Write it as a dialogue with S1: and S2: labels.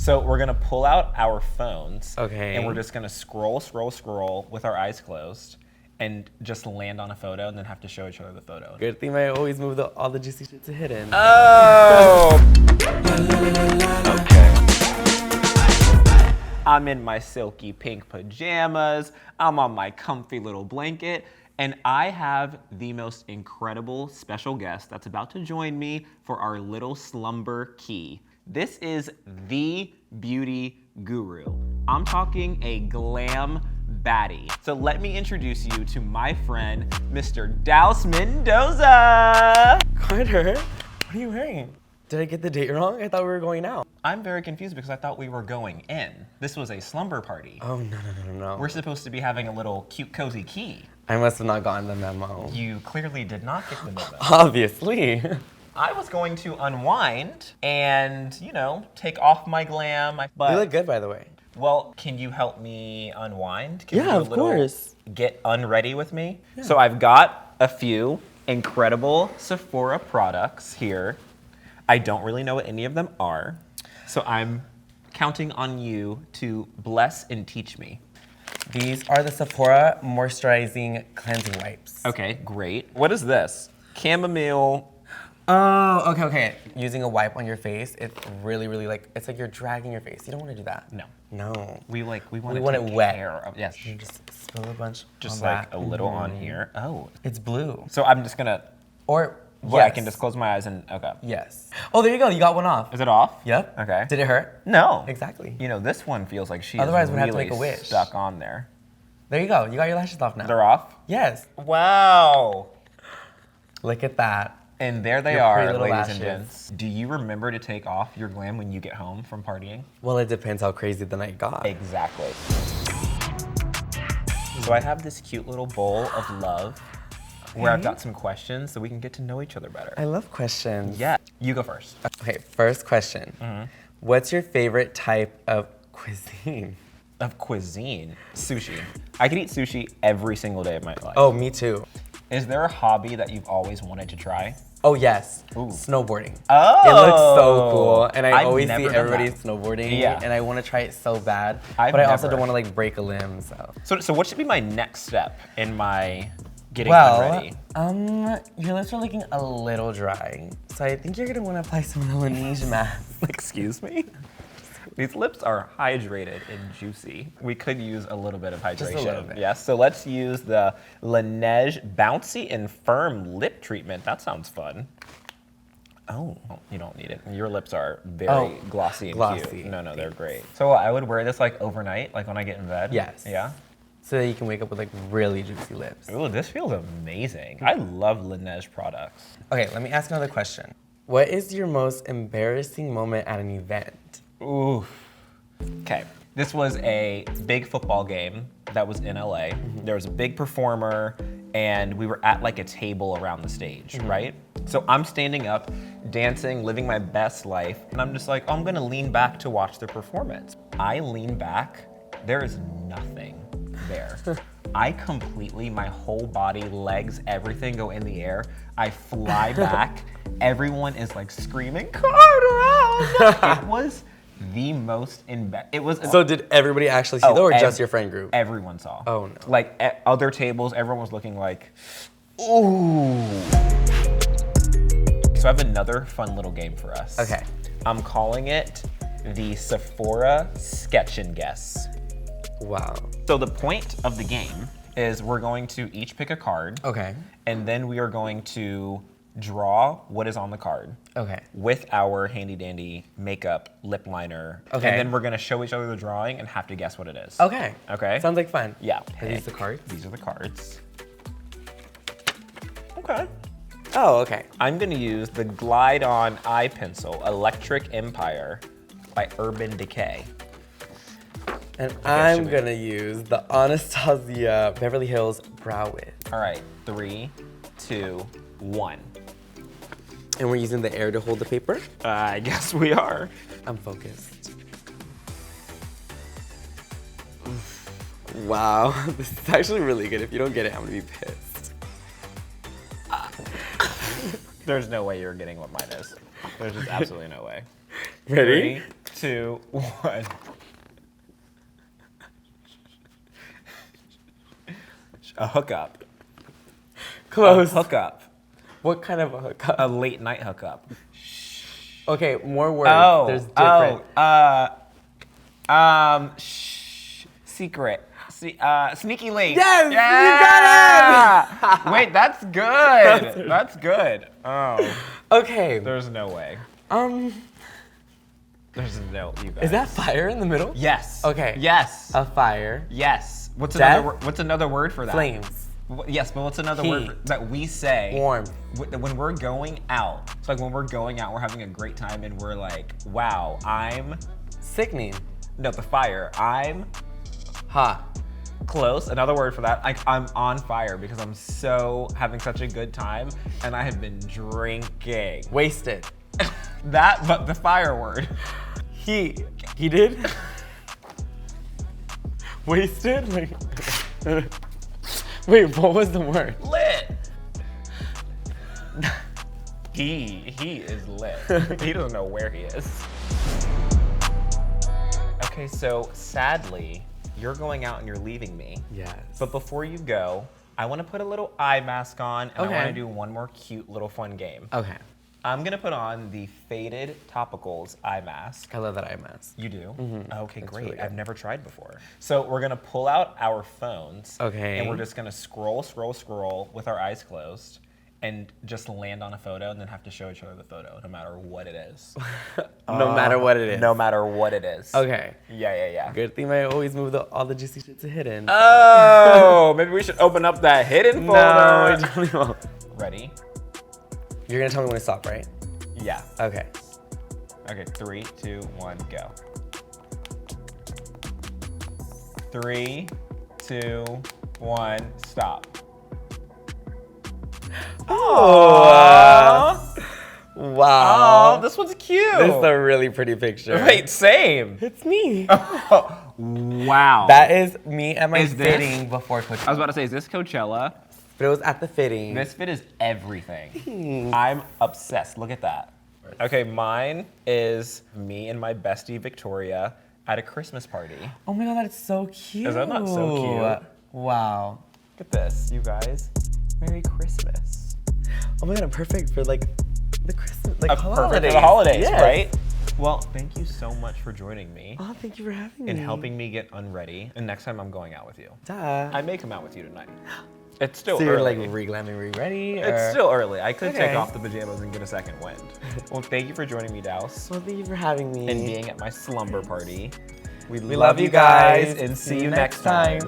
S1: So we're gonna pull out our phones.
S2: Okay.
S1: And we're just gonna scroll with our eyes closed and just land on a photo and then have to show each other the photo.
S2: Good thing I always move all the juicy shit to hidden.
S1: Oh! Okay. I'm in my silky pink pajamas. I'm on my comfy little blanket. And I have the most incredible special guest that's about to join me for our little slumber key. This is the beauty guru. I'm talking a glam baddie. So let me introduce you to my friend, Mr. Daus Mendoza.
S2: Carter, what are you wearing? Did I get the date wrong? I thought we were going out.
S1: I'm very confused because I thought we were going in. This was a slumber party.
S2: Oh, no.
S1: We're supposed to be having a little cute, cozy key.
S2: I must have not gotten the memo.
S1: You clearly did not get the memo.
S2: Obviously.
S1: I was going to unwind and, take off my glam. But
S2: You look good, by the way.
S1: Well, can you help me unwind? Can
S2: Yeah,
S1: you do a
S2: of
S1: little
S2: course.
S1: Get unready with me? Yeah. So I've got a few incredible Sephora products here. I don't really know what any of them are. So I'm counting on you to bless and teach me.
S2: These are the Sephora Moisturizing Cleansing Wipes.
S1: Okay, great. What is this? Chamomile.
S2: Oh, okay. Using a wipe on your face, it's really, it's like you're dragging your face. You don't want to do that. No.
S1: We want
S2: it wet.
S1: Yes.
S2: You just spill a bunch
S1: Just
S2: on
S1: like
S2: that.
S1: a little on here. Oh.
S2: It's blue.
S1: So I'm just gonna,
S2: Or,
S1: I can just close my eyes and, okay.
S2: Yes. Oh, there you go. You got one off.
S1: Is it off?
S2: Yep.
S1: Okay.
S2: Did it hurt?
S1: No.
S2: Exactly.
S1: This one feels like she
S2: Otherwise,
S1: is
S2: we'd
S1: really
S2: have to make a wish.
S1: stuck on there.
S2: There you go. You got your lashes off now.
S1: They're off?
S2: Yes.
S1: Wow.
S2: Look at that.
S1: And there they
S2: Your
S1: are,
S2: pretty little
S1: ladies
S2: lashes.
S1: and gents. Do you remember to take off your glam when you get home from partying?
S2: Well, it depends how crazy the night got.
S1: Exactly. So I have this cute little bowl of love where I've got some questions so we can get to know each other better.
S2: I love questions.
S1: Yeah. You go first.
S2: Okay, first question. What's your favorite type of cuisine?
S1: Of cuisine. Sushi. I could eat sushi every single day of my life.
S2: Oh, me too.
S1: Is there a hobby that you've always wanted to try?
S2: Oh, yes.
S1: Ooh.
S2: Snowboarding.
S1: Oh!
S2: It looks so cool. And I
S1: I've
S2: always
S1: never
S2: see
S1: done
S2: everybody
S1: that.
S2: snowboarding.
S1: Yeah.
S2: And I want to try it so bad.
S1: I've
S2: but I also
S1: never.
S2: don't want to break a limb, so.
S1: So what should be my next step in my getting ready?
S2: Your lips are looking a little dry. So I think you're going to want to apply some Laneige mask.
S1: Excuse me? These lips are hydrated and juicy. We could use a little bit of hydration.
S2: Just a little bit.
S1: Yes, so let's use the Laneige Bouncy and Firm Lip Treatment. That sounds fun. Oh, you don't need it. Your lips are very glossy and cute. No, they're great. So I would wear this overnight, when I get in bed?
S2: Yes.
S1: Yeah?
S2: So that you can wake up with really juicy lips.
S1: Ooh, this feels amazing. I love Laneige products.
S2: Okay, let me ask another question. What is your most embarrassing moment at an event?
S1: Ooh. Okay. This was a big football game that was in LA. There was a big performer, and we were at a table around the stage, right? So I'm standing up, dancing, living my best life, and I'm just like, I'm gonna lean back to watch the performance. I lean back, there is nothing there. My whole body, legs, everything go in the air. I fly back. Everyone is screaming, Carter! It was the most
S2: So did everybody actually see that, or just your friend group?
S1: Everyone saw.
S2: Oh no.
S1: At other tables, everyone was looking ooh. So I have another fun little game for us.
S2: Okay.
S1: I'm calling it the Sephora Sketch and Guess.
S2: Wow.
S1: So the point of the game is we're going to each pick a card.
S2: Okay.
S1: And then we are going to draw what is on the card.
S2: Okay.
S1: With our handy dandy makeup lip liner.
S2: Okay.
S1: And then we're gonna show each other the drawing and have to guess what it is.
S2: Okay.
S1: Okay?
S2: Sounds like fun.
S1: Yeah.
S2: Are these the cards?
S1: These are the cards. Okay.
S2: Oh, okay.
S1: I'm gonna use the Glide On Eye Pencil Electric Empire by Urban Decay.
S2: And I'm gonna use the Anastasia Beverly Hills Brow Wiz.
S1: All right, 3, 2, 1.
S2: And we're using the air to hold the paper?
S1: I guess we are.
S2: I'm focused. Wow, this is actually really good. If you don't get it, I'm gonna be pissed.
S1: There's no way you're getting what mine is. There's just absolutely no way.
S2: Ready?
S1: 3, 2, 1. A hookup.
S2: Close.
S1: A hookup.
S2: What kind of a hookup?
S1: A late night hookup.
S2: Okay, more words.
S1: Oh,
S2: There's different.
S1: Secret. Sneaky link.
S2: Yes,
S1: yeah! You got it! Wait, that's good. That's good. Oh.
S2: Okay.
S1: There's no way. There's no, you guys.
S2: Is that fire in the middle?
S1: Yes.
S2: Okay.
S1: Yes.
S2: A fire.
S1: Yes. What's
S2: Death?
S1: another word for that?
S2: Flames.
S1: Yes, but what's another
S2: Heat.
S1: word that we say?
S2: Warm.
S1: When we're going out. It's like when we're going out, we're having a great time and we're like, wow, I'm...
S2: Sickening.
S1: No, the fire. I'm...
S2: Hot.
S1: Close. Another word for that. I'm on fire because I'm so having such a good time and I have been drinking.
S2: Wasted.
S1: That, but the fire word.
S2: He did? Wasted? Like, wait, what was the word?
S1: Lit. He is lit. He doesn't know where he is. Okay, so sadly, you're going out and you're leaving me.
S2: Yes.
S1: But before you go, I want to put a little eye mask on and
S2: Okay.
S1: I want to do one more cute little fun game.
S2: Okay.
S1: I'm gonna put on the Faded Topicals eye mask.
S2: I love that eye mask.
S1: You do? Okay,
S2: That's
S1: great.
S2: really good.
S1: I've never tried before. So we're gonna pull out our phones.
S2: Okay.
S1: And we're just gonna scroll with our eyes closed and just land on a photo and then have to show each other the photo no matter what it is.
S2: No matter what it is.
S1: No matter what it is.
S2: Okay.
S1: Yeah.
S2: Good thing I always move all the juicy shit to hidden.
S1: Oh, maybe we should open up that hidden folder.
S2: No, I definitely won't.
S1: Ready?
S2: You're gonna tell me when to stop, right?
S1: Yeah.
S2: Okay.
S1: Okay, 3, 2, 1, go. 3, 2, 1, stop.
S2: Oh! Wow.
S1: Oh, this one's cute.
S2: This is a really pretty picture.
S1: Wait, same.
S2: It's me.
S1: Wow.
S2: That is me at my
S1: Is this-
S2: fitting before Coachella.
S1: I was about to say, is this Coachella?
S2: But it was at the fitting.
S1: This fit is everything. I'm obsessed. Look at that. Okay, mine is me and my bestie Victoria at a Christmas party.
S2: Oh my god, that's so cute.
S1: Is that not so cute?
S2: Wow.
S1: Look at this, you guys. Merry Christmas.
S2: Oh my god, perfect for like the Christmas, like
S1: Perfect
S2: holidays.
S1: for the holidays,
S2: Yes.
S1: right? Well, thank you so much for joining me
S2: Oh, thank you for having me.
S1: and helping me get unready. And next time I'm going out with you.
S2: Duh.
S1: I may come out with you tonight. It's still
S2: So you're
S1: early.
S2: like re-glamming, re-ready?
S1: It's still early. I could take
S2: Okay.
S1: off the pajamas and get a second wind. Well, thank you for joining me, Daus,
S2: Well, thank you for having me.
S1: and being at my slumber party. We
S2: love you guys.
S1: and see you next time.